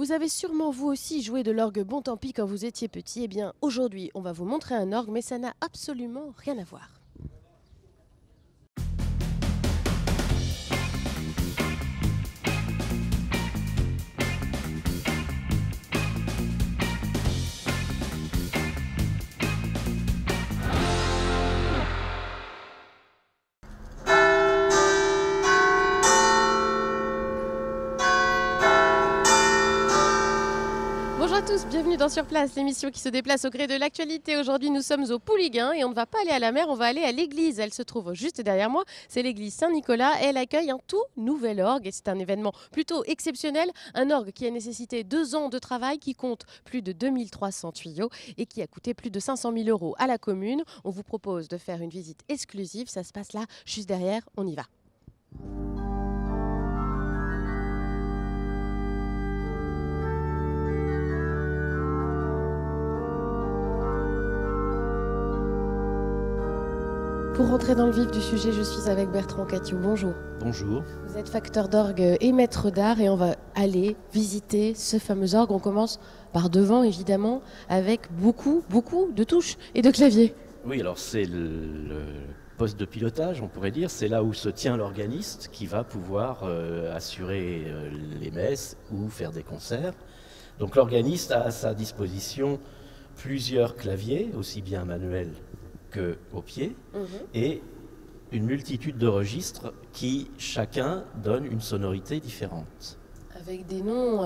Vous avez sûrement vous aussi joué de l'orgue bon tant pis quand vous étiez petit. Eh bien aujourd'hui on va vous montrer un orgue mais ça n'a absolument rien à voir. Bonjour à tous, bienvenue dans Sur Place, l'émission qui se déplace au gré de l'actualité. Aujourd'hui nous sommes au Pouliguen et on ne va pas aller à la mer, on va aller à l'église. Elle se trouve juste derrière moi, c'est l'église Saint-Nicolas et elle accueille un tout nouvel orgue et c'est un événement plutôt exceptionnel. Un orgue qui a nécessité 2 ans de travail, qui compte plus de 2300 tuyaux et qui a coûté plus de 500 000 € à la commune. On vous propose de faire une visite exclusive, ça se passe là, juste derrière, on y va. Pour rentrer dans le vif du sujet, je suis avec Bertrand Catiou. Bonjour. Bonjour. Vous êtes facteur d'orgue et maître d'art et on va aller visiter ce fameux orgue. On commence par devant évidemment avec beaucoup de touches et de claviers. Oui, alors c'est le poste de pilotage, on pourrait dire. C'est là où se tient l'organiste qui va pouvoir assurer les messes ou faire des concerts. Donc l'organiste a à sa disposition plusieurs claviers, aussi bien manuels qu'au pied, et une multitude de registres qui chacun donne une sonorité différente. Avec des noms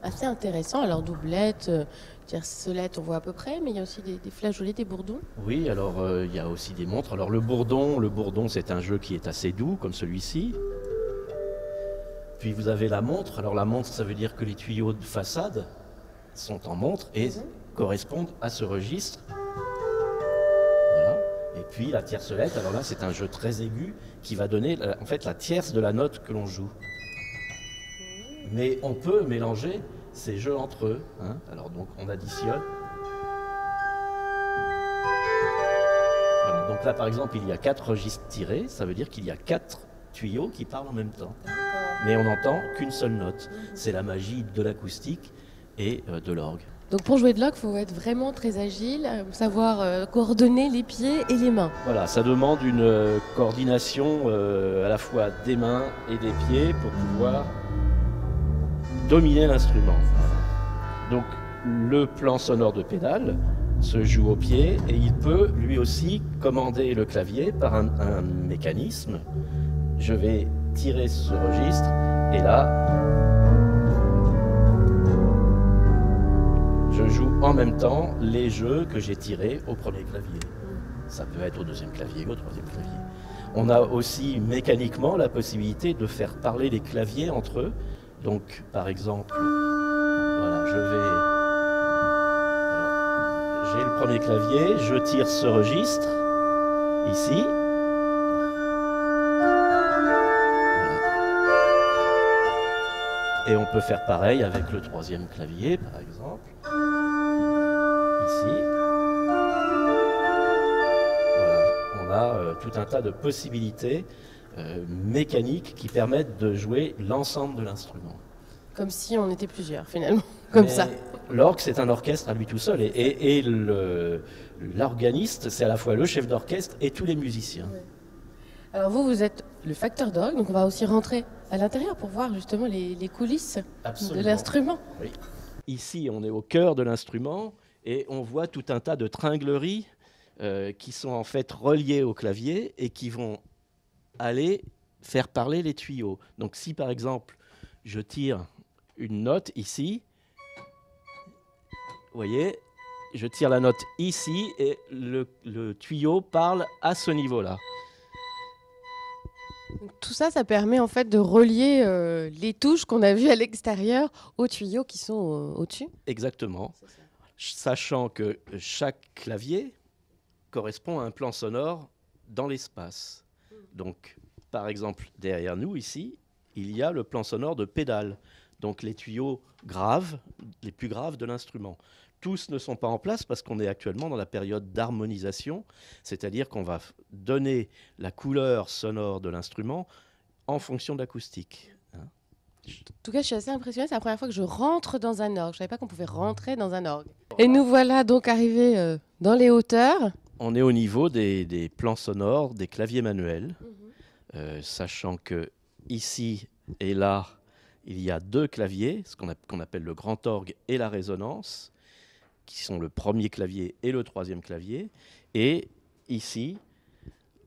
assez intéressants. Alors doublette, tiercelette, on voit à peu près, mais il y a aussi des flageolets, des bourdons. Oui, alors il y a aussi des montres. Alors le bourdon c'est un jeu qui est assez doux, comme celui-ci. Puis vous avez la montre. Alors la montre, ça veut dire que les tuyaux de façade sont en montre et correspondent à ce registre. Voilà. Et puis la tiercelette, alors là c'est un jeu très aigu qui va donner en fait la tierce de la note que l'on joue. Mais on peut mélanger ces jeux entre eux. Hein. Alors donc on additionne. Voilà. Donc là par exemple il y a 4 registres tirés, ça veut dire qu'il y a 4 tuyaux qui parlent en même temps. Mais on n'entend qu'une seule note. C'est la magie de l'acoustique et de l'orgue. Donc pour jouer de l'orgue, il faut être vraiment très agile, savoir coordonner les pieds et les mains. Voilà, ça demande une coordination à la fois des mains et des pieds pour pouvoir dominer l'instrument. Donc le plan sonore de pédale se joue au pied et il peut lui aussi commander le clavier par un mécanisme. Je vais tirer ce registre et là je joue en même temps les jeux que j'ai tirés au premier clavier. Ça peut être au deuxième clavier, au troisième clavier. On a aussi mécaniquement la possibilité de faire parler les claviers entre eux. Donc, par exemple, voilà, j'ai le premier clavier, je tire ce registre, ici. Voilà. Et on peut faire pareil avec le troisième clavier, par exemple. Ici. Voilà. On a tout un tas de possibilités mécaniques qui permettent de jouer l'ensemble de l'instrument. Comme si on était plusieurs finalement, comme ça. L'orgue, c'est un orchestre à lui tout seul. Et l'organiste, c'est à la fois le chef d'orchestre et tous les musiciens. Ouais. Alors vous êtes le facteur d'orgue, donc on va aussi rentrer à l'intérieur pour voir justement les coulisses de l'instrument. Oui. Ici, on est au cœur de l'instrument et on voit tout un tas de tringleries qui sont en fait reliées au clavier et qui vont aller faire parler les tuyaux. Donc si par exemple, je tire une note ici, vous voyez, je tire la note ici et le tuyau parle à ce niveau-là. Tout ça, ça permet en fait de relier les touches qu'on a vues à l'extérieur aux tuyaux qui sont au-dessus. Exactement. Sachant que chaque clavier correspond à un plan sonore dans l'espace. Donc, par exemple, derrière nous, ici, il y a le plan sonore de pédale. Donc, les tuyaux graves, les plus graves de l'instrument. Tous ne sont pas en place parce qu'on est actuellement dans la période d'harmonisation, c'est-à-dire qu'on va donner la couleur sonore de l'instrument en fonction de l'acoustique. En tout cas, je suis assez impressionnée. C'est la première fois que je rentre dans un orgue. Je ne savais pas qu'on pouvait rentrer dans un orgue. Et nous voilà donc arrivés dans les hauteurs. On est au niveau des plans sonores, des claviers manuels, sachant que ici et là, il y a 2 claviers, ce qu'on appelle le grand orgue et la résonance, qui sont le premier clavier et le 3e clavier. Et ici,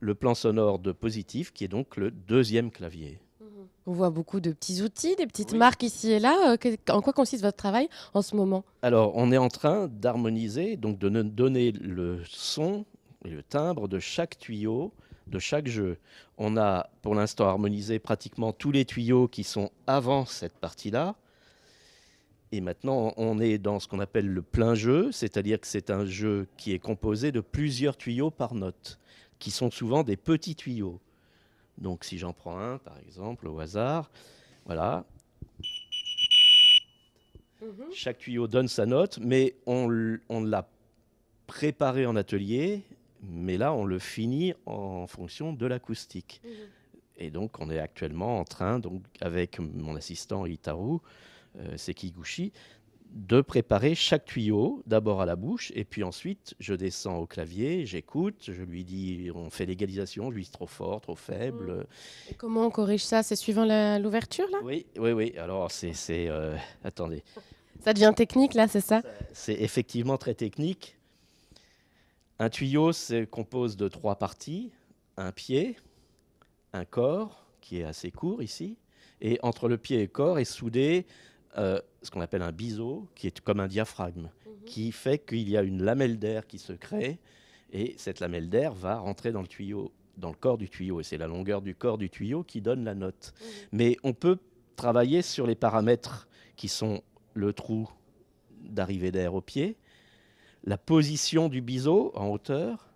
le plan sonore de positif, qui est donc le 2e clavier. On voit beaucoup de petits outils, des petites marques ici et là. En quoi consiste votre travail en ce moment? Alors, on est en train d'harmoniser, donc de donner le son et le timbre de chaque tuyau, de chaque jeu. On a pour l'instant harmonisé pratiquement tous les tuyaux qui sont avant cette partie-là. Et maintenant, on est dans ce qu'on appelle le plein jeu, c'est-à-dire que c'est un jeu qui est composé de plusieurs tuyaux par note, qui sont souvent des petits tuyaux. Donc si j'en prends un, par exemple, au hasard, voilà. Chaque tuyau donne sa note, mais on l'a préparé en atelier, mais là, on le finit en fonction de l'acoustique. Et donc, on est actuellement en train, donc, avec mon assistant Itaru, Sekiguchi, de préparer chaque tuyau, d'abord à la bouche, et puis ensuite, je descends au clavier, j'écoute, je lui dis, on fait l'égalisation, je lui dis trop fort, trop faible. Et comment on corrige ça? C'est suivant l'ouverture, là? Oui. Alors, attendez. Ça devient technique, là, c'est ça? C'est effectivement très technique. Un tuyau se compose de 3 parties, un pied, un corps, qui est assez court ici, et entre le pied et le corps est soudé ce qu'on appelle un biseau, qui est comme un diaphragme, qui fait qu'il y a une lamelle d'air qui se crée, et cette lamelle d'air va rentrer dans le tuyau, dans le corps du tuyau, et c'est la longueur du corps du tuyau qui donne la note. Mais on peut travailler sur les paramètres qui sont le trou d'arrivée d'air au pied, la position du biseau en hauteur,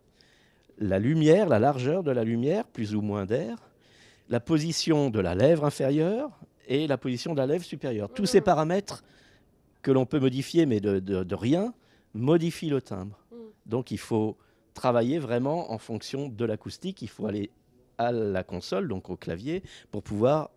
la lumière, la largeur de la lumière, plus ou moins d'air, la position de la lèvre inférieure, et la position de la lèvre supérieure. Tous ces paramètres que l'on peut modifier, mais de rien, modifient le timbre. Donc il faut travailler vraiment en fonction de l'acoustique. Il faut aller à la console, donc au clavier, pour pouvoir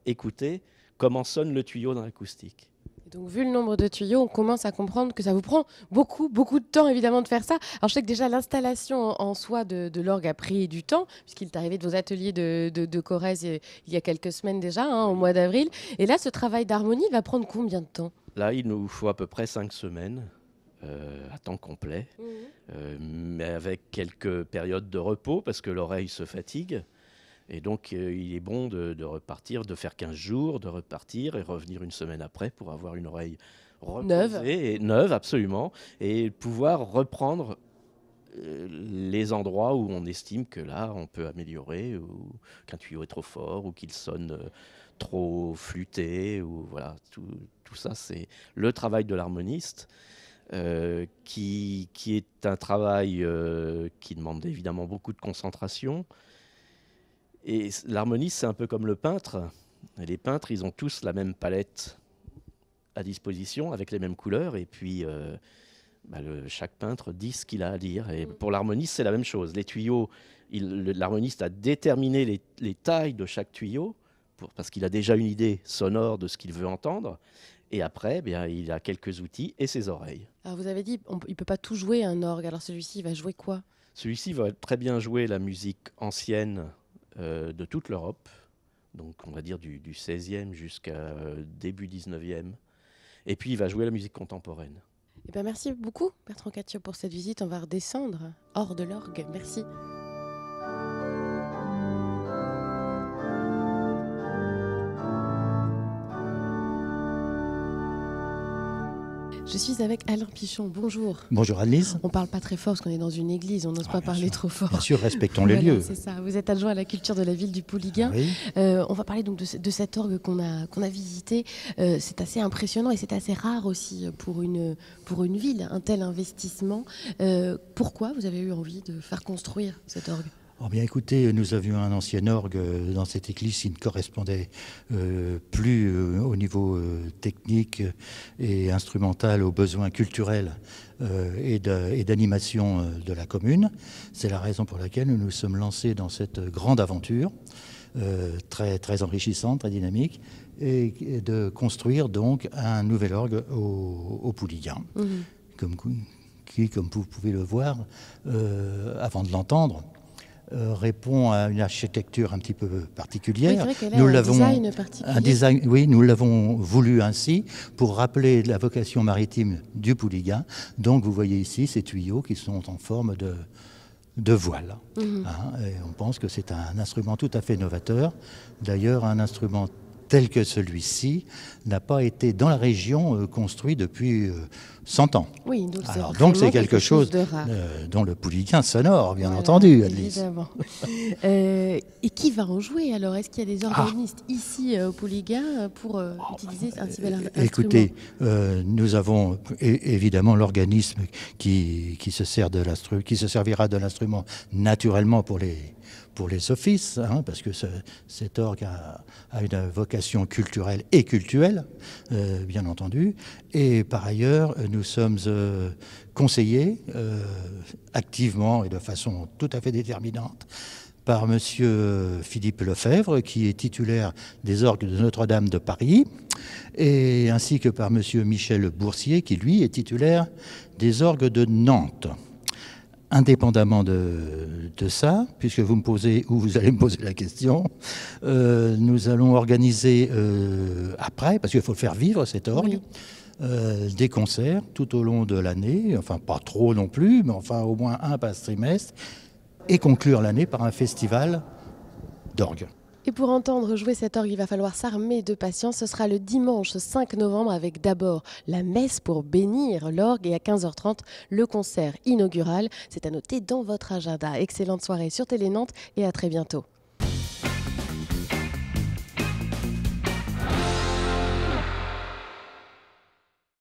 écouter comment sonne le tuyau dans l'acoustique. Donc, vu le nombre de tuyaux, on commence à comprendre que ça vous prend beaucoup de temps, évidemment, de faire ça. Alors, je sais que déjà, l'installation en soi de l'orgue a pris du temps, puisqu'il est arrivé de vos ateliers de Corrèze il y a quelques semaines déjà, au mois d'avril. Et là, ce travail d'harmonie, il va prendre combien de temps? Là, il nous faut à peu près 5 semaines à temps complet, mais avec quelques périodes de repos, parce que l'oreille se fatigue. Et donc, il est bon de repartir, de faire 15 jours, de repartir et revenir une semaine après pour avoir une oreille reposée, neuve, absolument, et pouvoir reprendre les endroits où on estime que là, on peut améliorer, ou qu'un tuyau est trop fort, ou qu'il sonne trop flûté, ou voilà, tout ça, c'est le travail de l'harmoniste. Qui est un travail qui demande évidemment beaucoup de concentration. Et l'harmoniste, c'est un peu comme le peintre. Les peintres, ils ont tous la même palette à disposition, avec les mêmes couleurs, et puis chaque peintre dit ce qu'il a à dire. Et pour l'harmoniste, c'est la même chose. Les tuyaux, l'harmoniste a déterminé les tailles de chaque tuyau, parce qu'il a déjà une idée sonore de ce qu'il veut entendre. Et après, il a quelques outils et ses oreilles. Alors vous avez dit, il ne peut pas tout jouer un orgue. Alors celui-ci, il va jouer quoi? Celui-ci va très bien jouer la musique ancienne de toute l'Europe, donc on va dire du 16e jusqu'à début 19e. Et puis il va jouer la musique contemporaine. Eh bien, merci beaucoup Bertrand Cattiot pour cette visite. On va redescendre hors de l'orgue. Merci. Je suis avec Alain Pichon. Bonjour. Bonjour Annelise. On ne parle pas très fort parce qu'on est dans une église. On n'ose pas parler trop fort. Bien sûr, respectons les lieux. C'est ça. Vous êtes adjoint à la culture de la ville du Pouliguen. Oui. On va parler donc de cet orgue qu'on a visité. C'est assez impressionnant et c'est assez rare aussi pour une ville, un tel investissement. Pourquoi vous avez eu envie de faire construire cet orgue ? Oh bien écoutez, nous avions un ancien orgue dans cette église qui ne correspondait plus au niveau technique et instrumental aux besoins culturels et d'animation de la commune. C'est la raison pour laquelle nous nous sommes lancés dans cette grande aventure, très, très enrichissante, très dynamique. et de construire donc un nouvel orgue au Pouliguen. Comme vous pouvez le voir, avant de l'entendre, répond à une architecture un petit peu particulière. Oui, nous l'avons design particulier. Oui, nous l'avons voulu ainsi pour rappeler la vocation maritime du Pouliguen. Donc vous voyez ici ces tuyaux qui sont en forme de voile. Et on pense que c'est un instrument tout à fait novateur. D'ailleurs, un instrument tel que celui-ci n'a pas été dans la région construit depuis 100 ans. Oui, donc c'est quelque chose dont le Pouliguen s'honore, bien entendu, Adelise. Évidemment. Et qui va en jouer alors? Est-ce qu'il y a des organistes ici au Pouliguen pour utiliser un si bel instrument? Écoutez, nous avons évidemment l'organisme qui se servira de l'instrument naturellement pour les offices, parce que cet orgue a une vocation culturelle et cultuelle, bien entendu. Et par ailleurs, nous sommes conseillés activement et de façon tout à fait déterminante par monsieur Philippe Lefebvre, qui est titulaire des orgues de Notre-Dame de Paris, et ainsi que par monsieur Michel Boursier, qui lui est titulaire des orgues de Nantes. Indépendamment de ça, puisque vous allez me poser la question, nous allons organiser après, parce qu'il faut le faire vivre cet orgue, des concerts tout au long de l'année, enfin pas trop non plus, mais enfin au moins un par trimestre, et conclure l'année par un festival d'orgue. Et pour entendre jouer cet orgue, il va falloir s'armer de patience. Ce sera le dimanche 5 novembre avec d'abord la messe pour bénir l'orgue et à 15h30, le concert inaugural. C'est à noter dans votre agenda. Excellente soirée sur Télé Nantes et à très bientôt.